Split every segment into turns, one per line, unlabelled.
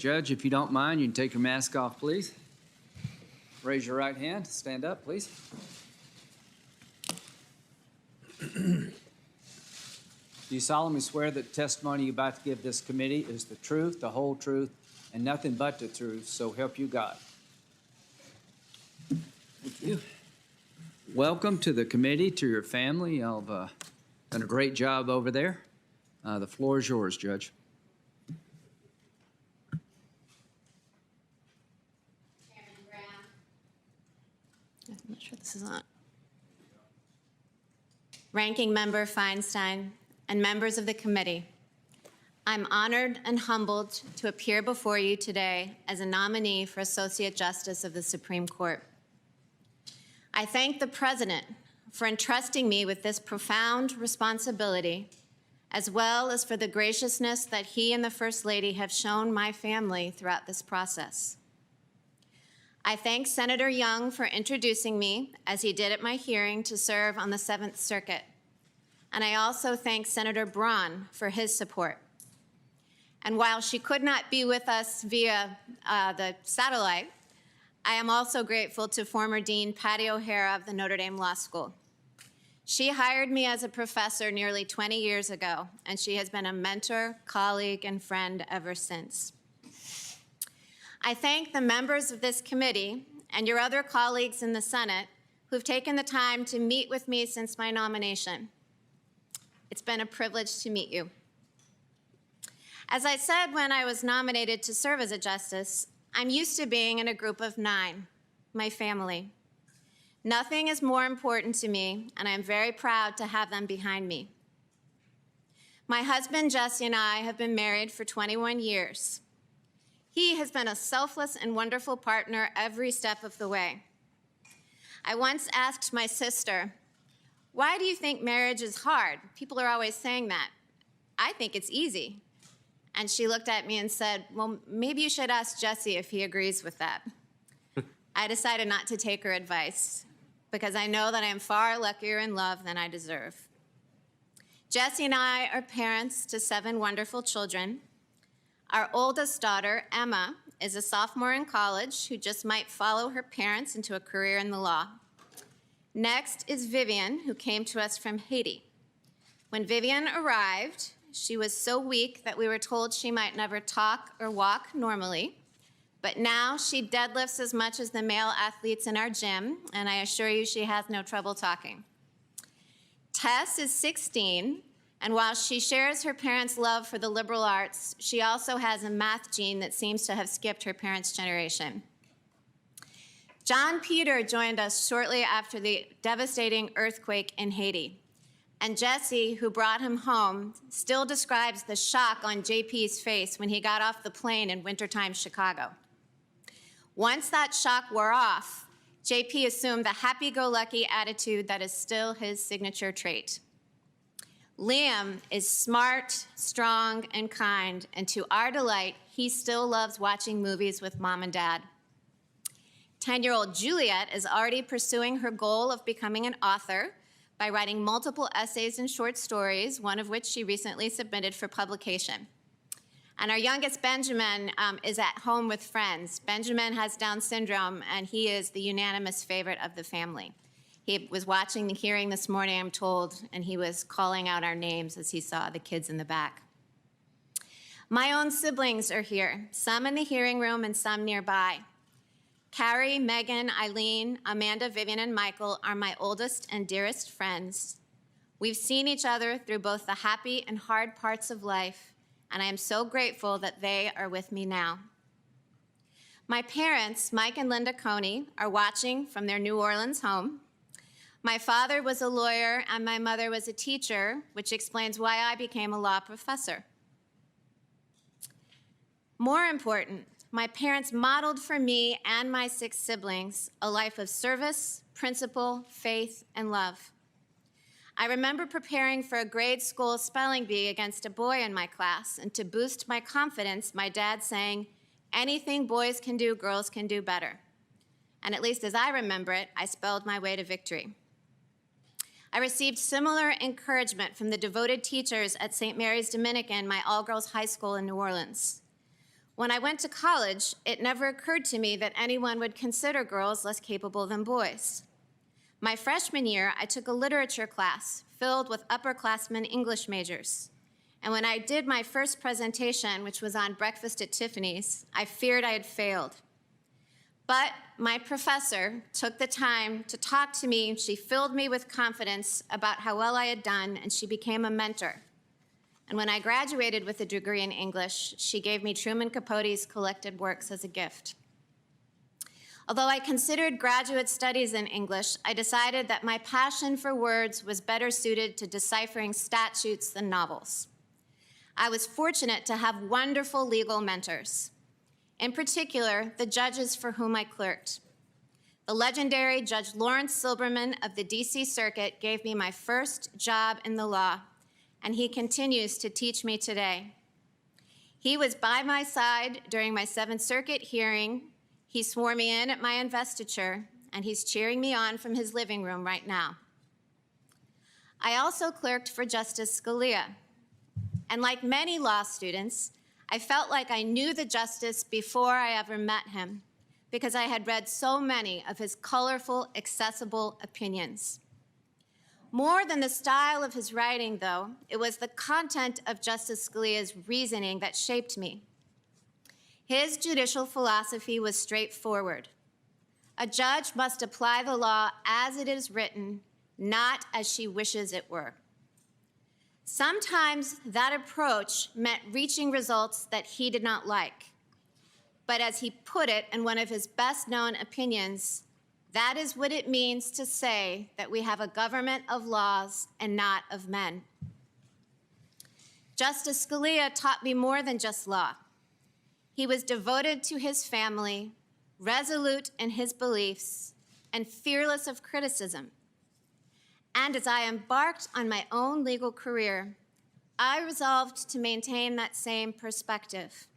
Judge, if you don't mind, you can take your mask off, please. Raise your right hand. Stand up, please. Do you solemnly swear that the testimony you're about to give this committee is the truth, the whole truth, and nothing but the truth, so help you God? Thank you. Welcome to the committee, to your family. Y'all have done a great job over there. The floor is yours, Judge.
I'm not sure this is on. Ranking Member Feinstein and members of the committee, I'm honored and humbled to appear before you today as a nominee for Associate Justice of the Supreme Court. I thank the President for entrusting me with this profound responsibility, as well as for the graciousness that he and the First Lady have shown my family throughout this process. I thank Senator Young for introducing me, as he did at my hearing, to serve on the 7th Circuit. And I also thank Senator Braun for his support. And while she could not be with us via the satellite, I am also grateful to former Dean Patty O'Hara of the Notre Dame Law School. She hired me as a professor nearly 20 years ago, and she has been a mentor, colleague, and friend ever since. I thank the members of this committee and your other colleagues in the Senate who've taken the time to meet with me since my nomination. It's been a privilege to meet you. As I said when I was nominated to serve as a justice, I'm used to being in a group of 9, my family. Nothing is more important to me, and I'm very proud to have them behind me. My husband, Jesse, and I have been married for 21 years. He has been a selfless and wonderful partner every step of the way. I once asked my sister, "Why do you think marriage is hard? People are always saying that." "I think it's easy." And she looked at me and said, "Well, maybe you should ask Jesse if he agrees with that." I decided not to take her advice because I know that I am far luckier in love than I deserve. Jesse and I are parents to 7 wonderful children. Our oldest daughter, Emma, is a sophomore in college who just might follow her parents into a career in the law. Next is Vivian, who came to us from Haiti. When Vivian arrived, she was so weak that we were told she might never talk or walk normally, but now she deadlifts as much as the male athletes in our gym, and I assure you she has no trouble talking. Tess is 16, and while she shares her parents' love for the liberal arts, she also has a math gene that seems to have skipped her parents' generation. John Peter joined us shortly after the devastating earthquake in Haiti. And Jesse, who brought him home, still describes the shock on JP's face when he got off the plane in wintertime Chicago. Once that shock wore off, JP assumed the happy-go-lucky attitude that is still his signature trait. Liam is smart, strong, and kind, and to our delight, he still loves watching movies with Mom and Dad. 10-year-old Juliet is already pursuing her goal of becoming an author by writing multiple essays and short stories, one of which she recently submitted for publication. And our youngest, Benjamin, is at home with friends. Benjamin has Down syndrome, and he is the unanimous favorite of the family. He was watching the hearing this morning, I'm told, and he was calling out our names as he saw the kids in the back. My own siblings are here, some in the hearing room and some nearby. Carrie, Megan, Eileen, Amanda, Vivian, and Michael are my oldest and dearest friends. We've seen each other through both the happy and hard parts of life, and I am so grateful that they are with me now. My parents, Mike and Linda Coney, are watching from their New Orleans home. My father was a lawyer and my mother was a teacher, which explains why I became a law professor. More important, my parents modeled for me and my 6 siblings a life of service, principle, faith, and love. I remember preparing for a grade school spelling bee against a boy in my class, and to boost my confidence, my dad saying, "Anything boys can do, girls can do better." And at least as I remember it, I spelled my way to victory. I received similar encouragement from the devoted teachers at St. Mary's Dominican, my all-girls high school in New Orleans. When I went to college, it never occurred to me that anyone would consider girls less capable than boys. My freshman year, I took a literature class filled with upperclassmen English majors. And when I did my first presentation, which was on Breakfast at Tiffany's, I feared I had failed. But my professor took the time to talk to me. She filled me with confidence about how well I had done, and she became a mentor. And when I graduated with a degree in English, she gave me Truman Capote's collected works as a gift. Although I considered graduate studies in English, I decided that my passion for words was better suited to deciphering statutes than novels. I was fortunate to have wonderful legal mentors, in particular, the judges for whom I clerked. The legendary Judge Lawrence Silberman of the DC Circuit gave me my first job in the law, and he continues to teach me today. He was by my side during my Seventh Circuit hearing. He swore me in at my investiture, and he's cheering me on from his living room right now. I also clerked for Justice Scalia, and like many law students, I felt like I knew the justice before I ever met him, because I had read so many of his colorful, accessible opinions. More than the style of his writing, though, it was the content of Justice Scalia's reasoning that shaped me. His judicial philosophy was straightforward. A judge must apply the law as it is written, not as she wishes it were. Sometimes that approach meant reaching results that he did not like. But as he put it in one of his best-known opinions, that is what it means to say that we have a government of laws and not of men. Justice Scalia taught me more than just law. He was devoted to his family, resolute in his beliefs, and fearless of criticism. And as I embarked on my own legal career, I resolved to maintain that same perspective.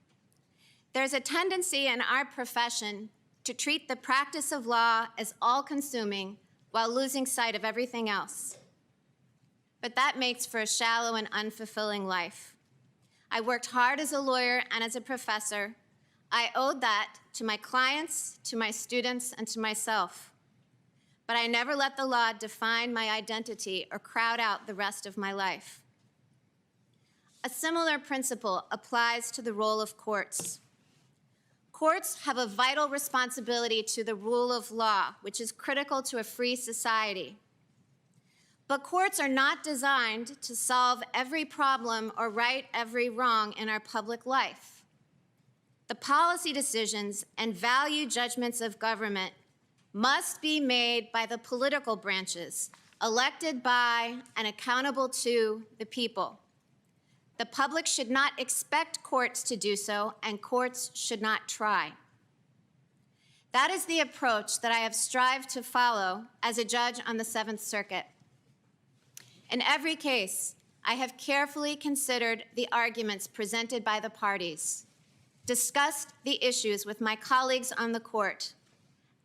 There's a tendency in our profession to treat the practice of law as all-consuming while losing sight of everything else. But that makes for a shallow and unfulfilling life. I worked hard as a lawyer and as a professor. I owed that to my clients, to my students, and to myself. But I never let the law define my identity or crowd out the rest of my life. A similar principle applies to the role of courts. Courts have a vital responsibility to the rule of law, which is critical to a free society. But courts are not designed to solve every problem or right every wrong in our public life. The policy decisions and value judgments of government must be made by the political branches, elected by and accountable to the people. The public should not expect courts to do so, and courts should not try. That is the approach that I have strived to follow as a judge on the Seventh Circuit. In every case, I have carefully considered the arguments presented by the parties, discussed the issues with my colleagues on the court,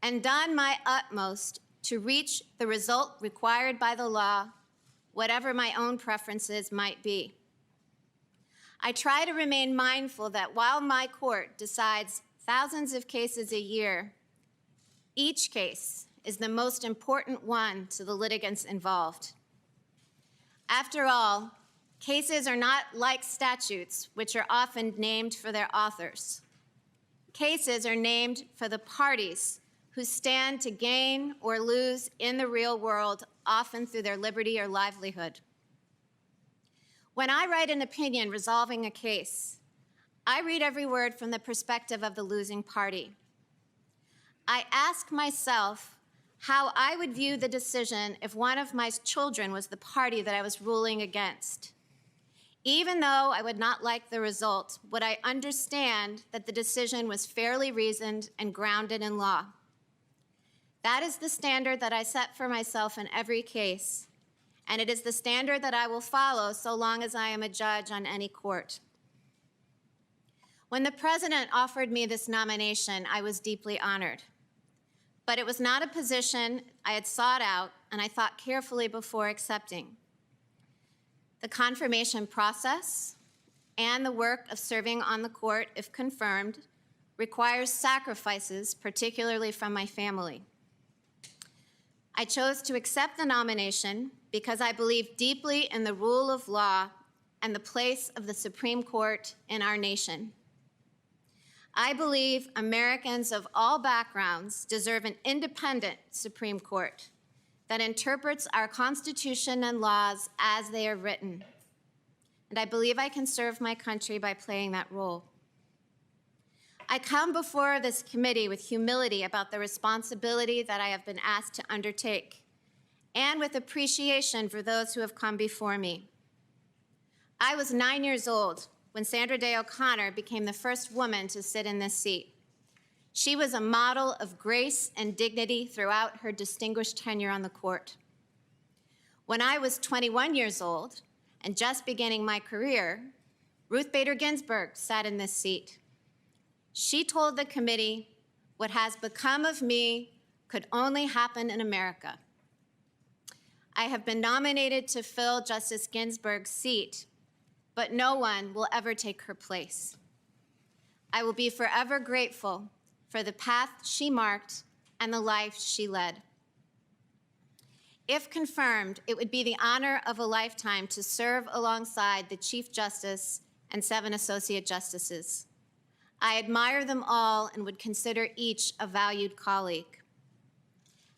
and done my utmost to reach the result required by the law, whatever my own preferences might be. I try to remain mindful that while my court decides thousands of cases a year, each case is the most important one to the litigants involved. After all, cases are not like statutes, which are often named for their authors. Cases are named for the parties who stand to gain or lose in the real world, often through their liberty or livelihood. When I write an opinion resolving a case, I read every word from the perspective of the losing party. I ask myself how I would view the decision if one of my children was the party that I was ruling against. Even though I would not like the result, would I understand that the decision was fairly reasoned and grounded in law? That is the standard that I set for myself in every case, and it is the standard that I will follow so long as I am a judge on any court. When the president offered me this nomination, I was deeply honored. But it was not a position I had sought out, and I thought carefully before accepting. The confirmation process, and the work of serving on the court, if confirmed, requires sacrifices, particularly from my family. I chose to accept the nomination because I believe deeply in the rule of law and the place of the Supreme Court in our nation. I believe Americans of all backgrounds deserve an independent Supreme Court that interprets our Constitution and laws as they are written. And I believe I can serve my country by playing that role. I come before this committee with humility about the responsibility that I have been asked to undertake, and with appreciation for those who have come before me. I was 9 years old when Sandra Day O'Connor became the first woman to sit in this seat. She was a model of grace and dignity throughout her distinguished tenure on the court. When I was 21 years old and just beginning my career, Ruth Bader Ginsburg sat in this seat. She told the committee, "What has become of me could only happen in America." I have been nominated to fill Justice Ginsburg's seat, but no one will ever take her place. I will be forever grateful for the path she marked and the life she led. If confirmed, it would be the honor of a lifetime to serve alongside the Chief Justice and 7 Associate Justices. I admire them all and would consider each a valued colleague.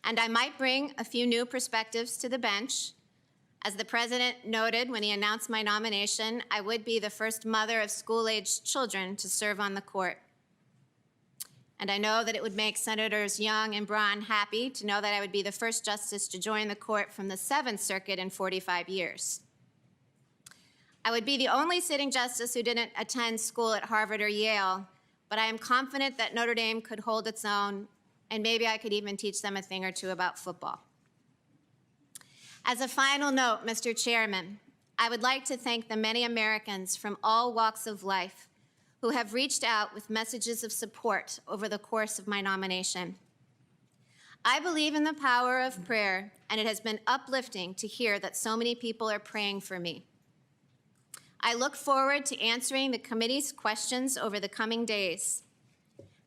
And I might bring a few new perspectives to the bench. As the President noted when he announced my nomination, I would be the first mother of school-aged children to serve on the court. And I know that it would make Senators Young and Braun happy to know that I would be the first justice to join the court from the 7th Circuit in 45 years. I would be the only sitting justice who didn't attend school at Harvard or Yale, but I am confident that Notre Dame could hold its own, and maybe I could even teach them a thing or two about football. As a final note, Mr. Chairman, I would like to thank the many Americans from all walks of life who have reached out with messages of support over the course of my nomination. I believe in the power of prayer, and it has been uplifting to hear that so many people are praying for me. I look forward to answering the committee's questions over the coming days.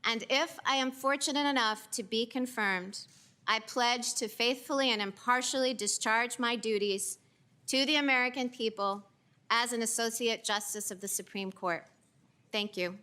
And if I am fortunate enough to be confirmed, I pledge to faithfully and impartially discharge my duties to the American people as an Associate Justice of the Supreme Court. Thank you.